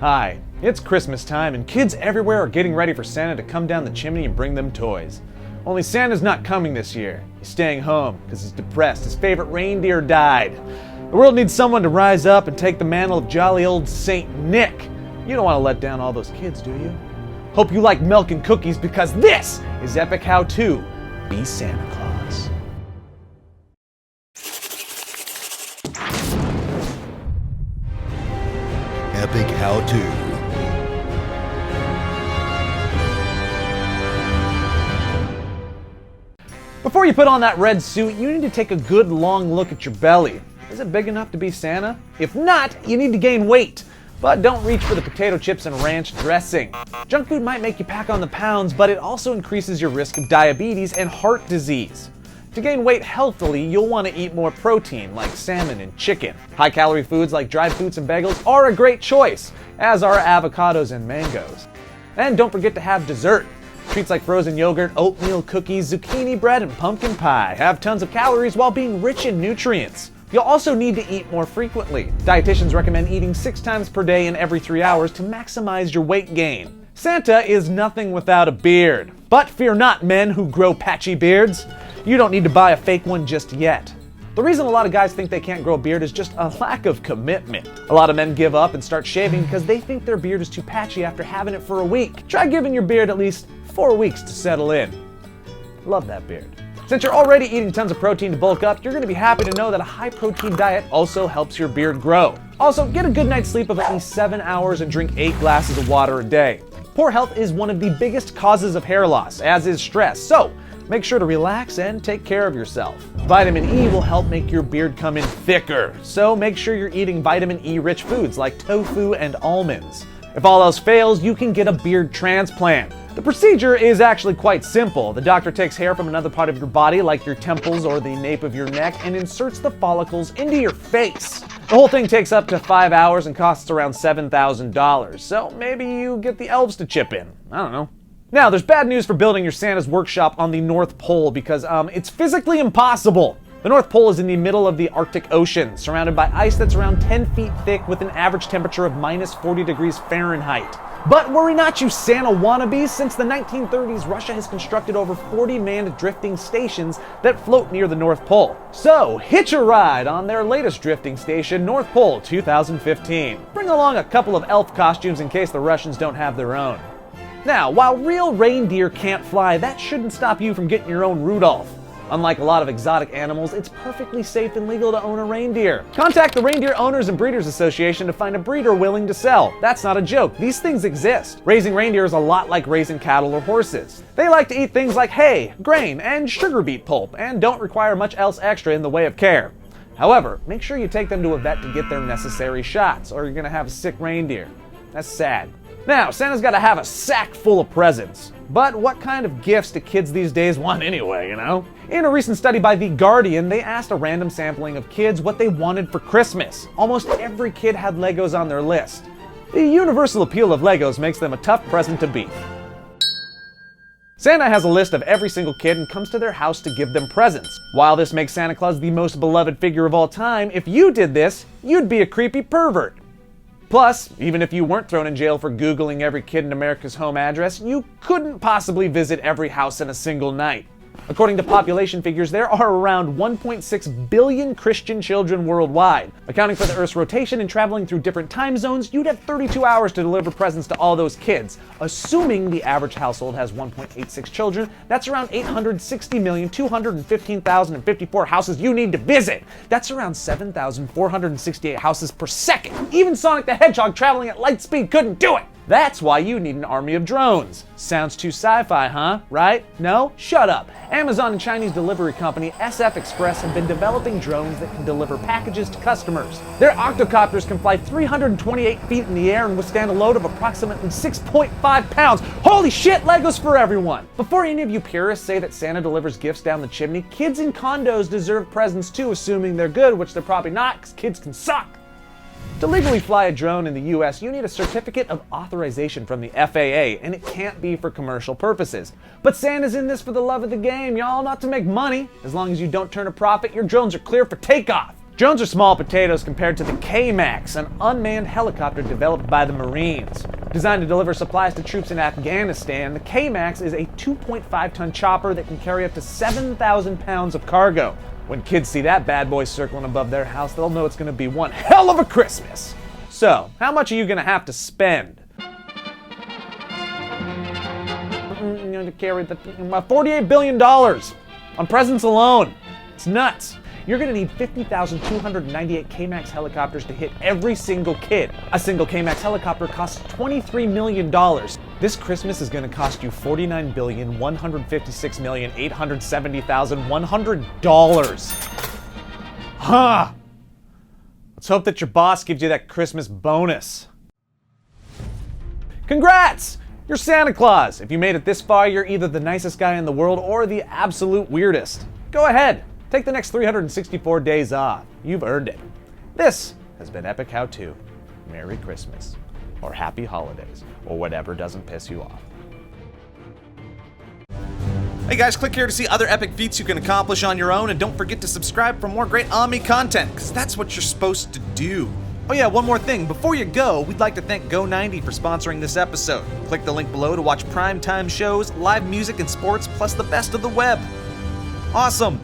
Hi, it's Christmas time and kids everywhere are getting ready for Santa to come down the chimney and bring them toys. Only Santa's not coming this year. He's staying home because he's depressed. His favorite reindeer died. The world needs someone to rise up and take the mantle of jolly old Saint Nick. You don't want to let down all those kids, do you? Hope you like milk and cookies because this is Epic How To Be Santa Claus. Epic How To. Before you put on that red suit, you need to take a good long look at your belly. Is it big enough to be Santa? If not, you need to gain weight. But don't reach for the potato chips and ranch dressing. Junk food might make you pack on the pounds, but it also increases your risk of diabetes and heart disease. To gain weight healthily, you'll want to eat more protein, like salmon and chicken. High-calorie foods like dried fruits and bagels are a great choice, as are avocados and mangoes. And don't forget to have dessert. Treats like frozen yogurt, oatmeal cookies, zucchini bread, and pumpkin pie have tons of calories while being rich in nutrients. You'll also need to eat more frequently. Dietitians recommend eating 6 times per day and every 3 hours to maximize your weight gain. Santa is nothing without a beard. But fear not, men who grow patchy beards. You don't need to buy a fake one just yet. The reason a lot of guys think they can't grow a beard is just a lack of commitment. A lot of men give up and start shaving because they think their beard is too patchy after having it for a week. Try giving your beard at least 4 weeks to settle in. Love that beard. Since you're already eating tons of protein to bulk up, you're going to be happy to know that a high-protein diet also helps your beard grow. Also, get a good night's sleep of at least 7 hours and drink 8 glasses of water a day. Poor health is one of the biggest causes of hair loss, as is stress, so make sure to relax and take care of yourself. Vitamin E will help make your beard come in thicker, so make sure you're eating vitamin E-rich foods like tofu and almonds. If all else fails, you can get a beard transplant. The procedure is actually quite simple. The doctor takes hair from another part of your body, like your temples or the nape of your neck, and inserts the follicles into your face. The whole thing takes up to 5 hours and costs around $7,000, so maybe you get the elves to chip in. I don't know. Now, there's bad news for building your Santa's workshop on the North Pole because it's physically impossible. The North Pole is in the middle of the Arctic Ocean, surrounded by ice that's around 10 feet thick with an average temperature of minus 40 degrees Fahrenheit. But worry not, you Santa wannabes. Since the 1930s, Russia has constructed over 40 manned drifting stations that float near the North Pole. So, hitch a ride on their latest drifting station, North Pole 2015. Bring along a couple of elf costumes in case the Russians don't have their own. Now, while real reindeer can't fly, that shouldn't stop you from getting your own Rudolph. Unlike a lot of exotic animals, it's perfectly safe and legal to own a reindeer. Contact the Reindeer Owners and Breeders Association to find a breeder willing to sell. That's not a joke. These things exist. Raising reindeer is a lot like raising cattle or horses. They like to eat things like hay, grain, and sugar beet pulp, and don't require much else extra in the way of care. However, make sure you take them to a vet to get their necessary shots, or you're gonna have a sick reindeer. That's sad. Now, Santa's gotta have a sack full of presents. But what kind of gifts do kids these days want anyway, you know? In a recent study by The Guardian, they asked a random sampling of kids what they wanted for Christmas. Almost every kid had Legos on their list. The universal appeal of Legos makes them a tough present to beat. Santa has a list of every single kid and comes to their house to give them presents. While this makes Santa Claus the most beloved figure of all time, if you did this, you'd be a creepy pervert. Plus, even if you weren't thrown in jail for Googling every kid in America's home address, you couldn't possibly visit every house in a single night. According to population figures, there are around 1.6 billion Christian children worldwide. Accounting for the Earth's rotation and traveling through different time zones, you'd have 32 hours to deliver presents to all those kids. Assuming the average household has 1.86 children, that's around 860,215,054 houses you need to visit. That's around 7,468 houses per second. Even Sonic the Hedgehog traveling at light speed couldn't do it. That's why you need an army of drones. Sounds too sci-fi, huh? Right? No? Shut up. Amazon and Chinese delivery company SF Express have been developing drones that can deliver packages to customers. Their octocopters can fly 328 feet in the air and withstand a load of approximately 6.5 pounds. Holy shit, Legos for everyone! Before any of you purists say that Santa delivers gifts down the chimney, kids in condos deserve presents too, assuming they're good, which they're probably not, because kids can suck. To legally fly a drone in the US, you need a certificate of authorization from the FAA, and it can't be for commercial purposes. But Santa's in this for the love of the game, y'all, not to make money. As long as you don't turn a profit, your drones are clear for takeoff. Drones are small potatoes compared to the K-Max, an unmanned helicopter developed by the Marines. Designed to deliver supplies to troops in Afghanistan, the K-Max is a 2.5-ton chopper that can carry up to 7,000 pounds of cargo. When kids see that bad boy circling above their house, they'll know it's going to be one hell of a Christmas. So, how much are you going to have to spend? To carry $48 billion on presents alone. It's nuts. You're going to need 50,298 K-Max helicopters to hit every single kid. A single K-Max helicopter costs $23 million. This Christmas is going to cost you $49,156,870,100. Huh. Let's hope that your boss gives you that Christmas bonus. Congrats! You're Santa Claus. If you made it this far, you're either the nicest guy in the world or the absolute weirdest. Go ahead. Take the next 364 days off. You've earned it. This has been Epic How To. Merry Christmas. Or Happy Holidays. Or whatever doesn't piss you off. Hey guys, click here to see other epic feats you can accomplish on your own, and don't forget to subscribe for more great Omni content, because that's what you're supposed to do. Oh yeah, one more thing. Before you go, we'd like to thank Go90 for sponsoring this episode. Click the link below to watch primetime shows, live music, and sports, plus the best of the web. Awesome!